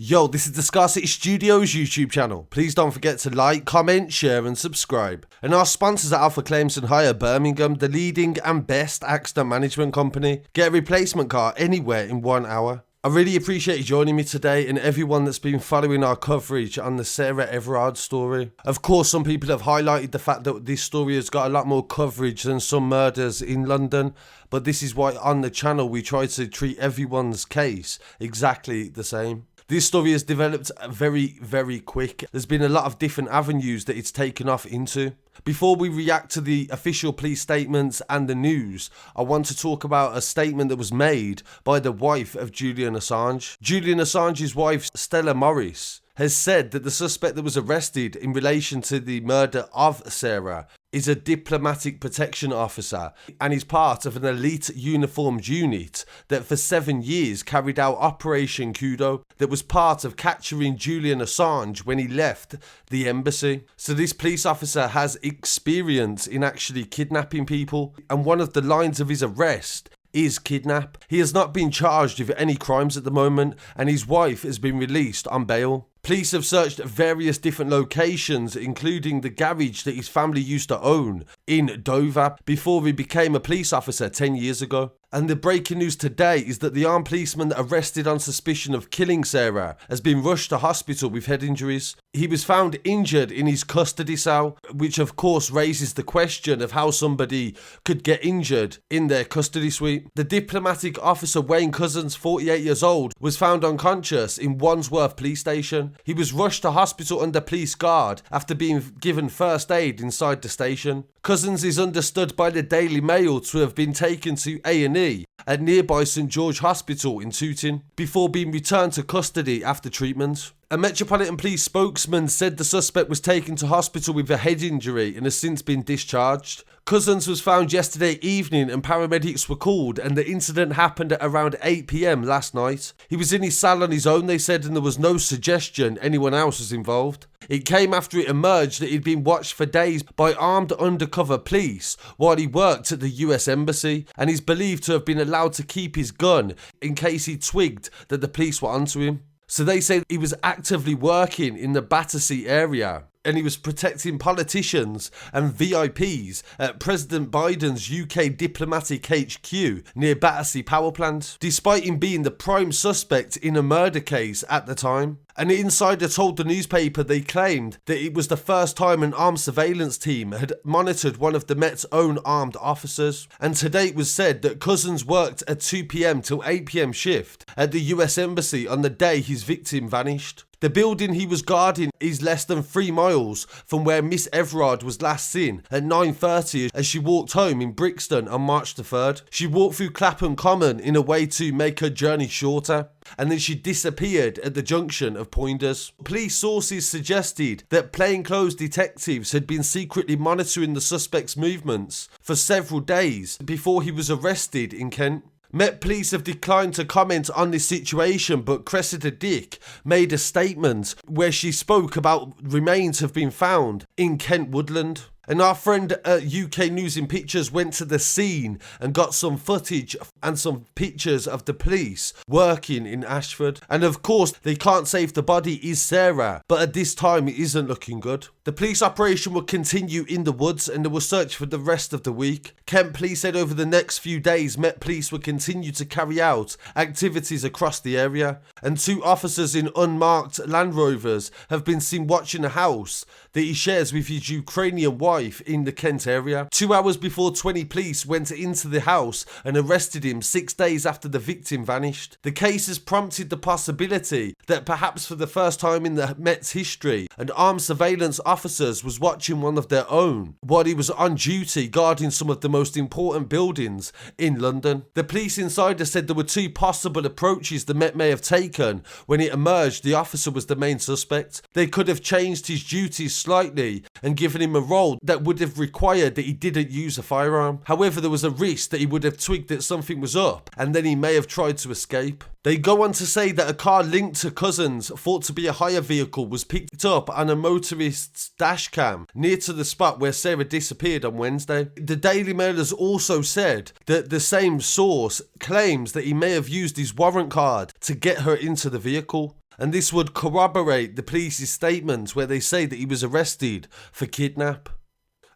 Yo, this is the Scarcity Studios YouTube channel. Please don't forget to like, comment, share and subscribe. And our sponsors at Alpha Claims and Hire Birmingham, the leading and best accident management company. Get a replacement car anywhere in 1 hour. I really appreciate you joining me today and everyone that's been following our coverage on the Sarah Everard story. Of course, some people have highlighted the fact that this story has got a lot more coverage than some murders in London, but this is why on the channel we try to treat everyone's case exactly the same. This story has developed very quick. There's been a lot of different avenues that it's taken off into. Before we react to the official police statements and the news, I want to talk about a statement that was made by the wife of Julian Assange. Julian Assange's wife, Stella Morris, has said that the suspect that was arrested in relation to the murder of Sarah is a diplomatic protection officer and is part of an elite uniformed unit that for 7 years carried out Operation Kudo that was part of capturing Julian Assange when he left the embassy. So this police officer has experience in actually kidnapping people, and one of the lines of his arrest is kidnap. He has not been charged with any crimes at the moment, and his wife has been released on bail. Police have searched various different locations, including the garage that his family used to own in Dover before he became a police officer 10 years ago. And the breaking news today is that the armed policeman arrested on suspicion of killing Sarah has been rushed to hospital with head injuries. He was found injured in his custody cell, which of course raises the question of how somebody could get injured in their custody suite. The diplomatic officer Wayne Couzens, 48 years old, was found unconscious in Wandsworth police station. He was rushed to hospital under police guard after being given first aid inside the station. Couzens is understood by the Daily Mail to have been taken to A&E at nearby St George Hospital in Tooting before being returned to custody after treatment. A Metropolitan Police spokesman said the suspect was taken to hospital with a head injury and has since been discharged. Couzens was found yesterday evening and paramedics were called, and the incident happened at around 8 PM last night. He was in his cell on his own, they said, and there was no suggestion anyone else was involved. It came after it emerged that he'd been watched for days by armed undercover police while he worked at the US Embassy, and he's believed to have been allowed to keep his gun in case he twigged that the police were onto him. So they say he was actively working in the Battersea area and he was protecting politicians and VIPs at President Biden's UK diplomatic HQ near Battersea Power Plant, despite him being the prime suspect in a murder case at the time. An insider told the newspaper they claimed that it was the first time an armed surveillance team had monitored one of the Met's own armed officers. And today it was said that Couzens worked a 2 PM till 8 PM shift at the US Embassy on the day his victim vanished. The building he was guarding is less than 3 miles from where Miss Everard was last seen at 9:30 as she walked home in Brixton on March the 3rd. She walked through Clapham Common in a way to make her journey shorter, and then she disappeared at the junction of Poinders. Police sources suggested that plainclothes detectives had been secretly monitoring the suspect's movements for several days before he was arrested in Kent. Met Police have declined to comment on this situation, but Cressida Dick made a statement where she spoke about remains have been found in Kent Woodland. And our friend at UK News and Pictures went to the scene and got some footage and some pictures of the police working in Ashford. And of course, they can't say if the body is Sarah, but at this time it isn't looking good. The police operation will continue in the woods and they will search for the rest of the week. Kent Police said over the next few days, Met Police will continue to carry out activities across the area. And 2 officers in unmarked Land Rovers have been seen watching a house that he shares with his Ukrainian wife in the Kent area. 2 hours before 20 police went into the house and arrested him 6 days after the victim vanished. The case has prompted the possibility that perhaps for the first time in the Met's history, an armed surveillance officers was watching one of their own while he was on duty guarding some of the most important buildings in London. The police insider said there were 2 possible approaches the Met may have taken when it emerged the officer was the main suspect. They could have changed his duties slightly and given him a role that would have required that he didn't use a firearm. However, there was a risk that he would have twigged that something was up and then he may have tried to escape. They go on to say that a car linked to Couzens, thought to be a hire vehicle, was picked up on a motorist's dash cam near to the spot where Sarah disappeared on Wednesday. The Daily Mail has also said that the same source claims that he may have used his warrant card to get her into the vehicle. and this would corroborate the police's statement where they say that he was arrested for kidnap.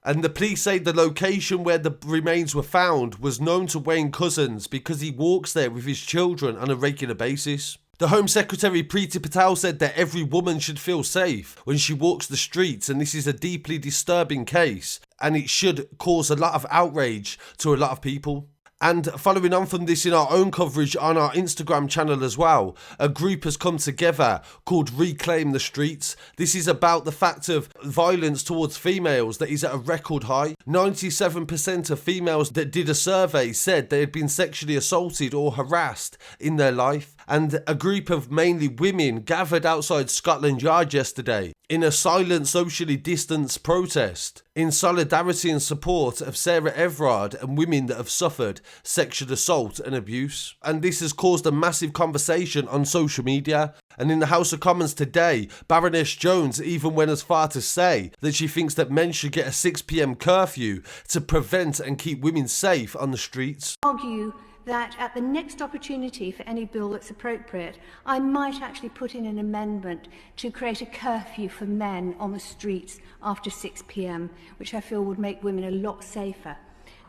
And the police say the location where the remains were found was known to Wayne Couzens because he walks there with his children on a regular basis. The Home Secretary Priti Patel said that every woman should feel safe when she walks the streets, and this is a deeply disturbing case and it should cause a lot of outrage to a lot of people. And following on from this, in our own coverage on our Instagram channel as well, a group has come together called Reclaim the Streets. This is about the fact of violence towards females that is at a record high. 97% of females that did a survey said they had been sexually assaulted or harassed in their life. And a group of mainly women gathered outside Scotland Yard yesterday in a silent, socially distanced protest in solidarity and support of Sarah Everard and women that have suffered sexual assault and abuse. And this has caused a massive conversation on social media. And in the House of Commons today, Baroness Jones even went as far to say that she thinks that men should get a 6 p.m. curfew to prevent and keep women safe on the streets. Argue that at the next opportunity for any bill that's appropriate, I might actually put in an amendment to create a curfew for men on the streets after 6 p.m, which I feel would make women a lot safer,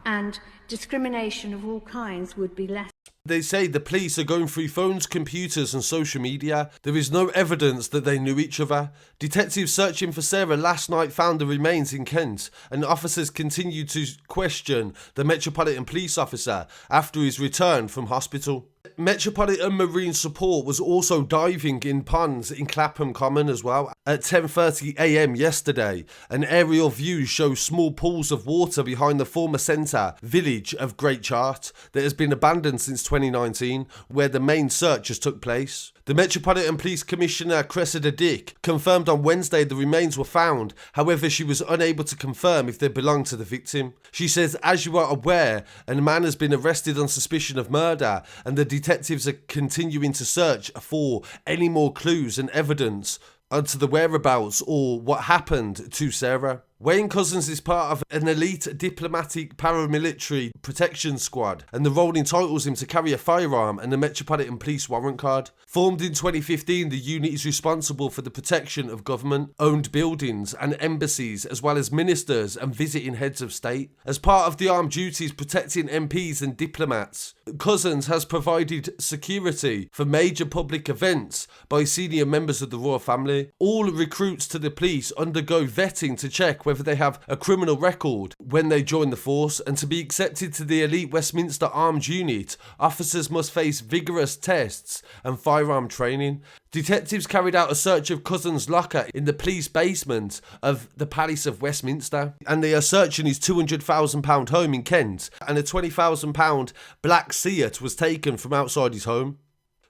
and discrimination of all kinds would be less. They say the police are going through phones, computers and social media. There is no evidence that they knew each other. Detectives searching for Sarah last night found the remains in Kent, and officers continued to question the Metropolitan Police officer after his return from hospital. Metropolitan Marine Support was also diving in ponds in Clapham Common as well at 10:30 a.m. yesterday. An aerial view shows small pools of water behind the former centre village of Great Chart that has been abandoned since 2019, where the main searches took place. The Metropolitan Police Commissioner Cressida Dick confirmed on Wednesday the remains were found. However, she was unable to confirm if they belonged to the victim. She says, as you are aware, a man has been arrested on suspicion of murder, and the detectives are continuing to search for any more clues and evidence onto the whereabouts or what happened to Sarah. Wayne Couzens is part of an elite diplomatic paramilitary protection squad, and the role entitles him to carry a firearm and a Metropolitan Police warrant card. Formed in 2015, the unit is responsible for the protection of government-owned buildings and embassies, as well as ministers and visiting heads of state. As part of the armed duties protecting MPs and diplomats, Couzens has provided security for major public events by senior members of the royal family. All recruits to the police undergo vetting to check whether they have a criminal record when they join the force, and to be accepted to the elite Westminster armed unit, officers must face vigorous tests and firearm training. Detectives carried out a search of Couzens' locker in the police basement of the Palace of Westminster, and they are searching his £200,000 home in Kent, and a £20,000 black Seat was taken from outside his home.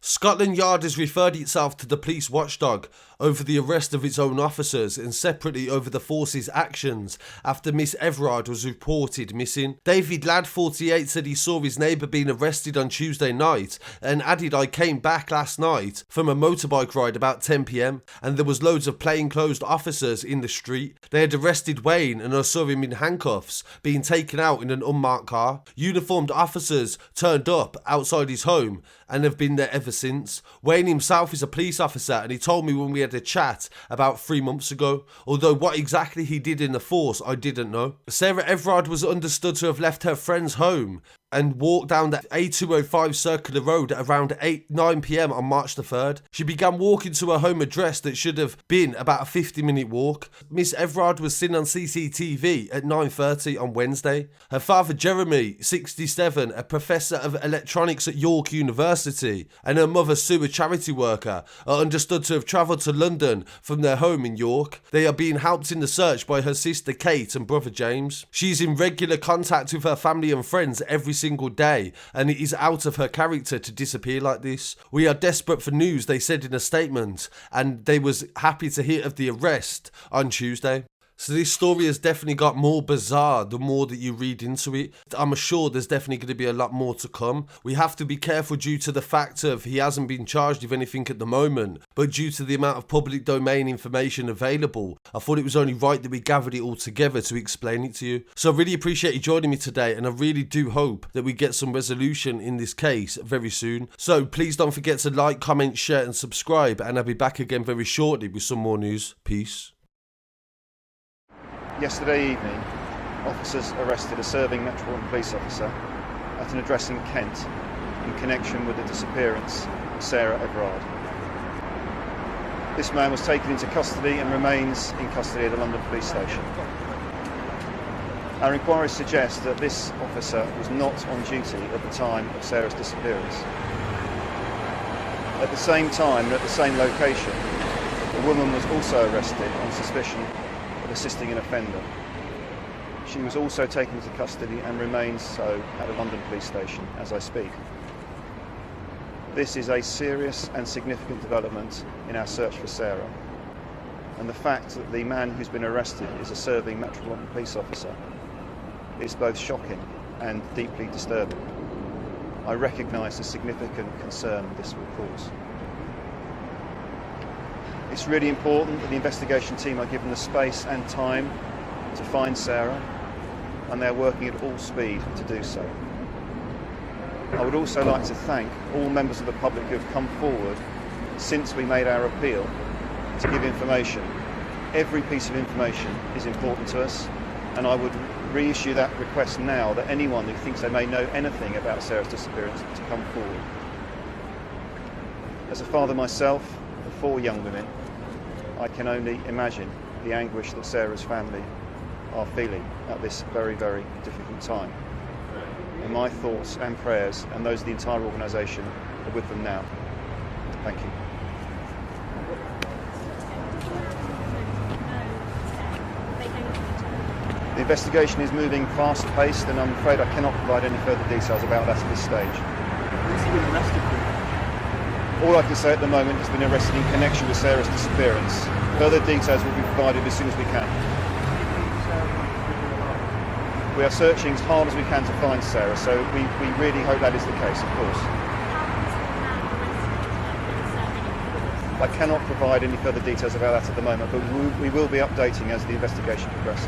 Scotland Yard has referred itself to the police watchdog over the arrest of its own officers and separately over the force's actions after Miss Everard was reported missing. David Ladd, 48, said he saw his neighbour being arrested on Tuesday night and added, I came back last night from a motorbike ride about 10 p.m. and there was loads of plainclothes officers in the street. They had arrested Wayne and I saw him in handcuffs being taken out in an unmarked car. Uniformed officers turned up outside his home and have been there ever since. Wayne himself is a police officer, and he told me when we had a chat about 3 months ago, although what exactly he did in the force I didn't know. Sarah Everard was understood to have left her friend's home and walked down the A205 Circular Road at around 9 p.m. on March the 3rd. She began walking to her home address that should have been about a 50-minute walk. Miss Everard was seen on CCTV at 9:30 on Wednesday. Her father Jeremy, 67, a professor of electronics at York University, and her mother Sue, a charity worker, are understood to have travelled to London from their home in York. They are being helped in the search by her sister Kate and brother James. She's in regular contact with her family and friends every single day, and it is out of her character to disappear like this. We are desperate for news, they said in a statement, and they was happy to hear of the arrest on Tuesday. So this story has definitely got more bizarre the more that you read into it. I'm assured there's definitely going to be a lot more to come. We have to be careful due to the fact of he hasn't been charged with anything at the moment, but due to the amount of public domain information available, I thought it was only right that we gathered it all together to explain it to you. So I really appreciate you joining me today, and I really do hope that we get some resolution in this case very soon. So please don't forget to like, comment, share and subscribe, and I'll be back again very shortly with some more news. Peace. Yesterday evening, officers arrested a serving Metropolitan Police officer at an address in Kent in connection with the disappearance of Sarah Everard. This man was taken into custody and remains in custody at a London police station. Our inquiries suggest that this officer was not on duty at the time of Sarah's disappearance. At the same time and at the same location, a woman was also arrested on suspicion of assisting an offender. She was also taken into custody and remains so at a London police station as I speak. This is a serious and significant development in our search for Sarah, and the fact that the man who's been arrested is a serving Metropolitan Police officer is both shocking and deeply disturbing. I recognise the significant concern this will cause. It's really important that the investigation team are given the space and time to find Sarah, and they're working at all speed to do so. I would also like to thank all members of the public who have come forward since we made our appeal to give information. Every piece of information is important to us, and I would reissue that request now that anyone who thinks they may know anything about Sarah's disappearance to come forward. As a father myself of 4 young women, I can only imagine the anguish that Sarah's family are feeling at this very, very difficult time. And my thoughts and prayers, and those of the entire organisation, are with them now. Thank you. The investigation is moving fast-paced, and I'm afraid I cannot provide any further details about that at this stage. All I can say at the moment has been arrested in connection with Sarah's disappearance. Further details will be provided as soon as we can. We are searching as hard as we can to find Sarah, so we really hope that is the case, of course. I cannot provide any further details about that at the moment, but we will be updating as the investigation progresses.